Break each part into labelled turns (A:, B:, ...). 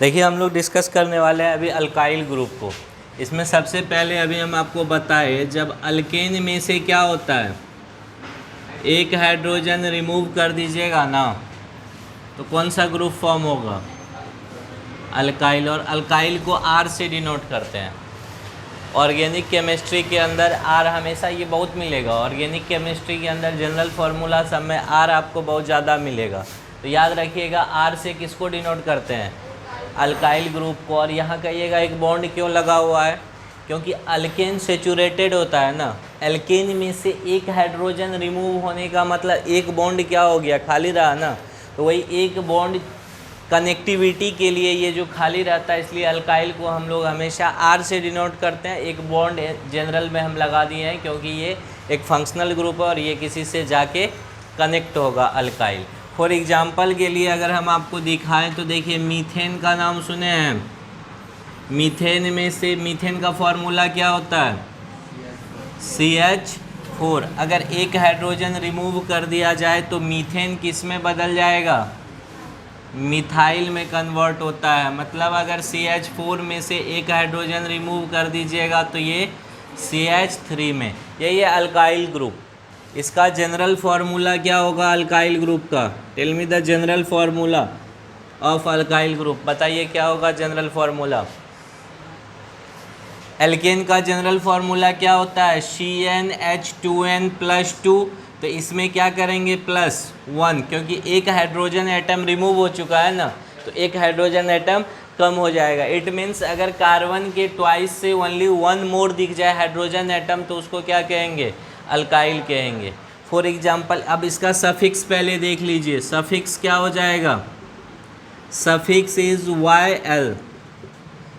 A: देखिए हम लोग डिस्कस करने वाले हैं अभी अल्काइल ग्रुप को। इसमें सबसे पहले अभी हम आपको बताए, जब अल्केन में से क्या होता है, एक हाइड्रोजन रिमूव कर दीजिएगा ना तो कौन सा ग्रुप फॉर्म होगा, अल्काइल। और अल्काइल को आर से डिनोट करते हैं। ऑर्गेनिक केमिस्ट्री के अंदर आर हमेशा ये बहुत मिलेगा। ऑर्गेनिक केमिस्ट्री के अंदर जनरल फार्मूला सब में आर आपको बहुत ज़्यादा मिलेगा। तो याद रखिएगा आर से किसको डिनोट करते हैं, अल्काइल ग्रुप को। और यहाँ कहिएगा एक बॉन्ड क्यों लगा हुआ है, क्योंकि अल्केन सेचुरेटेड होता है ना। एल्केन में से एक हाइड्रोजन रिमूव होने का मतलब एक बॉन्ड क्या हो गया, खाली रहा ना। तो वही एक बॉन्ड कनेक्टिविटी के लिए ये जो खाली रहता है, इसलिए अल्काइल को हम लोग हमेशा आर से डिनोट करते हैं। एक बॉन्ड जनरल में हम लगा दिए हैं क्योंकि ये एक फंक्शनल ग्रुप है और ये किसी से जाके कनेक्ट होगा अल्काइल। फॉर एग्जांपल के लिए अगर हम आपको दिखाएं तो देखिए मीथेन का नाम सुने हैं। मीथेन में से मीथेन का फॉर्मूला क्या होता है, CH4। अगर एक हाइड्रोजन रिमूव कर दिया जाए तो मीथेन किस में बदल जाएगा, मिथाइल में कन्वर्ट होता है। मतलब अगर CH4 में से एक हाइड्रोजन रिमूव कर दीजिएगा तो ये CH3 में, यही है अल्काइल ग्रुप। इसका जनरल फार्मूला क्या होगा अल्काइल ग्रुप का, tell me the general formula of alkyl group. बताइए क्या होगा जनरल फार्मूला। एल्केन का जनरल फार्मूला क्या होता है, CnH2n+2। तो इसमें क्या करेंगे +1, क्योंकि एक हाइड्रोजन एटम रिमूव हो चुका है ना, तो एक हाइड्रोजन एटम कम हो जाएगा। इट मीन्स अगर कार्बन के ट्वाइस से ओनली वन मोर दिख जाए हाइड्रोजन एटम तो उसको क्या कहेंगे, अल्काइल कहेंगे। फॉर एग्जांपल अब इसका सफिक्स पहले देख लीजिए। सफिक्स क्या हो जाएगा, सफिक्स इज YL।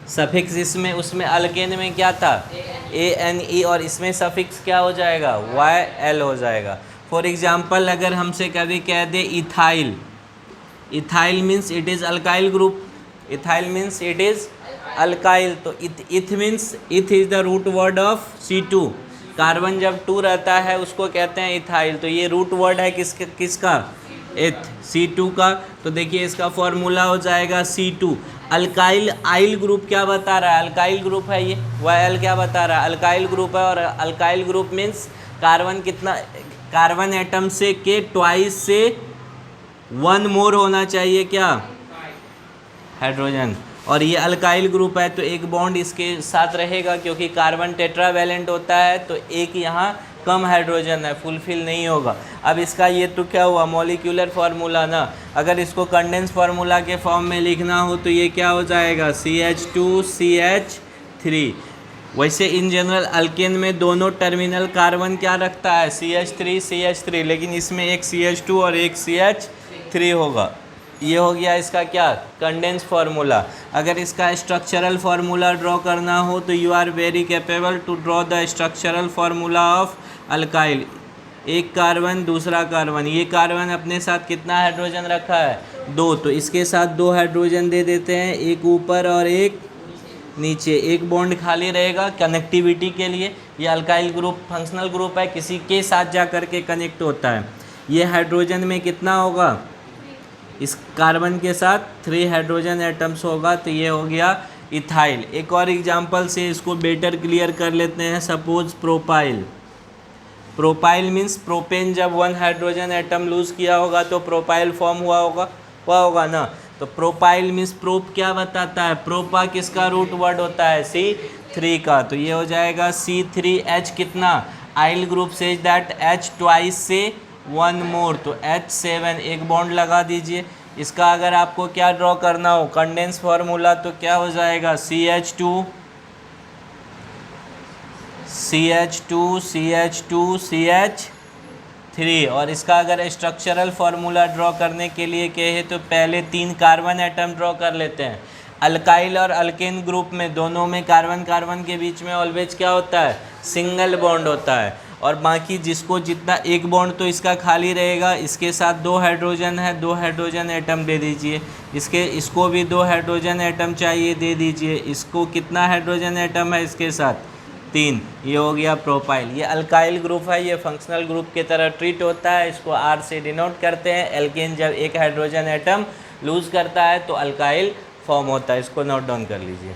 A: सफिक्स इसमें उसमें अल्केन में क्या था ANE, और इसमें सफिक्स क्या हो जाएगा YL हो जाएगा। फॉर एग्जांपल अगर हमसे कभी कह दे ethyl, ethyl means it is alkyl group. Ethyl means it is alkyl. तो eth means eth is the root word of C2। Carbon जब 2 रहता है उसको कहते हैं इथाइल। तो ये रूट वर्ड है किसका इथ, C2 का। तो देखिए इसका फॉर्मूला हो जाएगा C2। अल्काइल आइल ग्रुप क्या बता रहा है, अल्काइल ग्रुप है ये। YL क्या बता रहा है, अल्काइल ग्रुप है। और अल्काइल ग्रुप मीन्स कार्बन कितना, कार्बन एटम से के ट्वाइस से वन मोर होना चाहिए क्या, हाइड्रोजन। और ये अल्काइल ग्रुप है तो एक बॉन्ड इसके साथ रहेगा, क्योंकि कार्बन टेट्रावैलेंट होता है तो एक यहाँ कम हाइड्रोजन है, फुलफिल नहीं होगा। अब इसका ये तो क्या हुआ मॉलिक्यूलर फार्मूला ना। अगर इसको कंडेंस फार्मूला के फॉर्म में लिखना हो तो ये क्या हो जाएगा CH2CH3। वैसे इन जनरल अल्केन में दोनों टर्मिनल कार्बन क्या रखता है CH3CH3, लेकिन इसमें एक CH2 और एक CH3 होगा। ये हो गया इसका क्या कंडेंस फार्मूला। अगर इसका स्ट्रक्चरल फार्मूला ड्रॉ करना हो तो you are very capable to draw the structural formula of alkyl. एक कार्बन दूसरा कार्बन, ये कार्बन अपने साथ कितना हाइड्रोजन रखा है 2, तो इसके साथ 2 हाइड्रोजन दे देते हैं, एक ऊपर और एक नीचे। एक बॉन्ड खाली रहेगा कनेक्टिविटी के लिए। ये अल्काइल ग्रुप फंक्शनल ग्रुप है, किसी के साथ जा कर के कनेक्ट होता है। ये हाइड्रोजन में कितना होगा, इस कार्बन के साथ 3 हाइड्रोजन एटम्स होगा। तो ये हो गया इथाइल। एक और एग्जांपल से इसको बेटर क्लियर कर लेते हैं। Suppose propyl. Propyl means propane जब 1 हाइड्रोजन एटम लूज़ किया होगा तो प्रोपाइल फॉर्म हुआ होगा ना। तो प्रोपाइल मीन्स प्रोप क्या बताता है, प्रोपा किसका रूट वर्ड होता है C3 का। तो ये हो जाएगा C3H कितना, आइल ग्रुप से दैट H ट्वाइस से 1 मोर, तो H7 एक बॉन्ड लगा दीजिए। इसका अगर आपको क्या ड्रॉ करना हो कंडेंस फार्मूला तो क्या हो जाएगा CH2CH2CH3। और इसका अगर स्ट्रक्चरल फार्मूला ड्रॉ करने के लिए कहे तो पहले 3 कार्बन एटम ड्रॉ कर लेते हैं। अल्काइल और अल्केन ग्रुप में दोनों में कार्बन कार्बन के बीच में ऑलवेज क्या होता है, सिंगल बॉन्ड होता है। और बाकी जिसको जितना एक बॉन्ड तो इसका खाली रहेगा, इसके साथ 2 हाइड्रोजन है, 2 हाइड्रोजन एटम दे दीजिए। इसको भी 2 हाइड्रोजन एटम चाहिए, दे दीजिए। इसको कितना हाइड्रोजन एटम है इसके साथ 3। ये हो गया प्रोपाइल। ये अल्काइल ग्रुप है, ये फंक्शनल ग्रुप की तरह ट्रीट होता है। इसको R से डिनोट करते हैं। एल्केन जब एक हाइड्रोजन एटम लूज़ करता है तो अल्काइल फॉर्म होता है, इसको नोट डाउन कर लीजिए।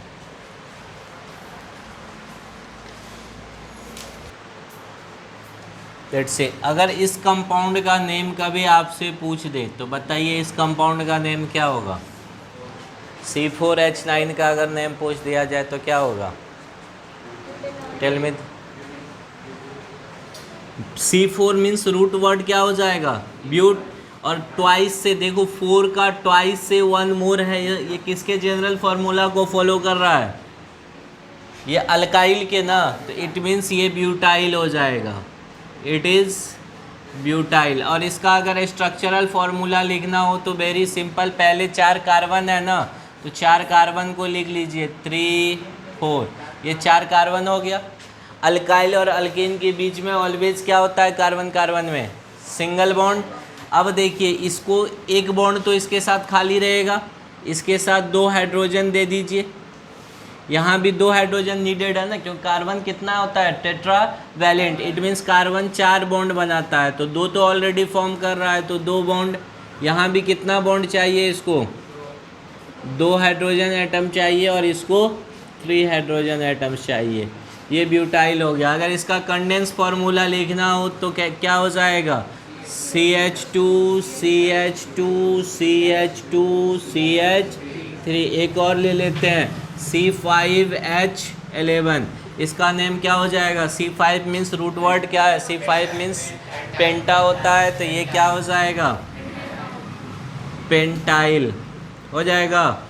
A: लेट्स से अगर इस कंपाउंड का नेम कभी आपसे पूछ दे तो बताइए इस कंपाउंड का नेम क्या होगा। C4H9 का अगर नेम पूछ दिया जाए तो क्या होगा, tell me. C4 means root word क्या हो जाएगा, ब्यूट, और ट्वाइस से देखो 4 का ट्वाइस से 1 मोर है, ये किसके जनरल फार्मूला को फॉलो कर रहा है, ये अल्काइल के ना, तो इट मीन्स ये ब्यूटाइल हो जाएगा, इट इज़ ब्यूटाइल। और इसका अगर स्ट्रक्चरल फार्मूला लिखना हो तो वेरी सिंपल, पहले 4 कार्बन है ना, तो 4 कार्बन को लिख लीजिए 3 4, ये 4 कार्बन हो गया। अल्काइल और अल्कीन के बीच में ऑलवेज क्या होता है कार्बन कार्बन में, सिंगल बॉन्ड। अब देखिए इसको एक बॉन्ड तो इसके साथ खाली रहेगा, इसके साथ 2 हाइड्रोजन दे दीजिए, यहाँ भी 2 हाइड्रोजन नीडेड है ना, क्योंकि कार्बन कितना होता है tetravalent, it means carbon 4 bond बनाता है, तो 2 तो ऑलरेडी फॉर्म कर रहा है, तो 2 बॉन्ड। यहाँ भी कितना बॉन्ड चाहिए इसको, 2 हाइड्रोजन एटम चाहिए, और इसको 3 हाइड्रोजन एटम्स चाहिए, ये ब्यूटाइल हो गया। अगर इसका कंडेंस फार्मूला लिखना हो तो क्या हो जाएगा, CH2 CH2 CH2 CH3, एक और ले लेते हैं C5H11, इसका नेम क्या हो जाएगा, C5 मीन्स रूट वर्ड क्या है, C5 मीन्स पेंटा होता है, तो ये क्या हो जाएगा, पेंटाइल हो जाएगा।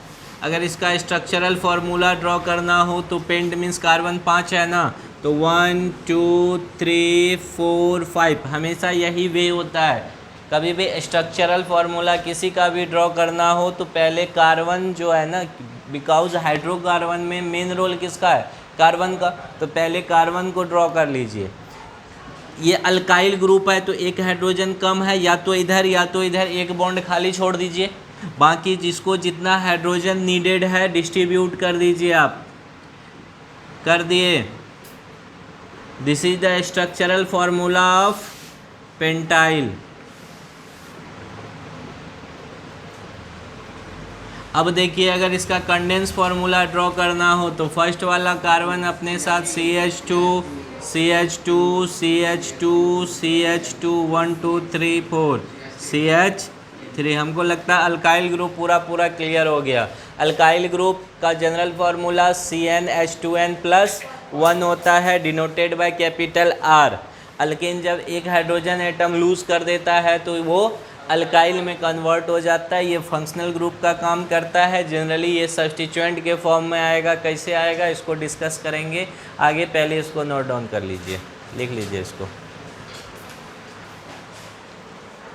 A: अगर इसका स्ट्रक्चरल फार्मूला ड्रॉ करना हो तो पेंट मीन्स कार्बन 5 है ना, तो 1 2 3 4 5, हमेशा यही वे होता है। कभी भी स्ट्रक्चरल फार्मूला किसी का भी ड्रॉ करना हो तो पहले कार्बन जो है ना, बिकॉज हाइड्रोकार्बन में मेन रोल किसका है, कार्बन का, तो पहले कार्बन को ड्रॉ कर लीजिए। ये अल्काइल ग्रुप है तो एक हाइड्रोजन कम है, या तो इधर या तो इधर, एक बॉन्ड खाली छोड़ दीजिए, बाकी जिसको जितना हाइड्रोजन नीडेड है डिस्ट्रीब्यूट कर दीजिए आप, कर दिए। This is the structural formula of pentyl. अब देखिए अगर इसका कंडेंस फार्मूला ड्रॉ करना हो तो फर्स्ट वाला कार्बन अपने साथ CH2 CH2 CH2 CH2 1 2 3 4 CH3। हमको लगता है अल्काइल ग्रुप पूरा क्लियर हो गया। अल्काइल ग्रुप का जनरल फार्मूला CnH2n+1 होता है, denoted by capital R। Alkane जब एक हाइड्रोजन एटम लूज कर देता है तो वो अल्काइल में कन्वर्ट हो जाता है, ये फंक्शनल ग्रुप का काम करता है। जनरली ये सब्स्टिट्यूएंट के फॉर्म में आएगा, कैसे आएगा इसको डिस्कस करेंगे आगे, पहले इसको नोट डाउन कर लीजिए, लिख लीजिए इसको।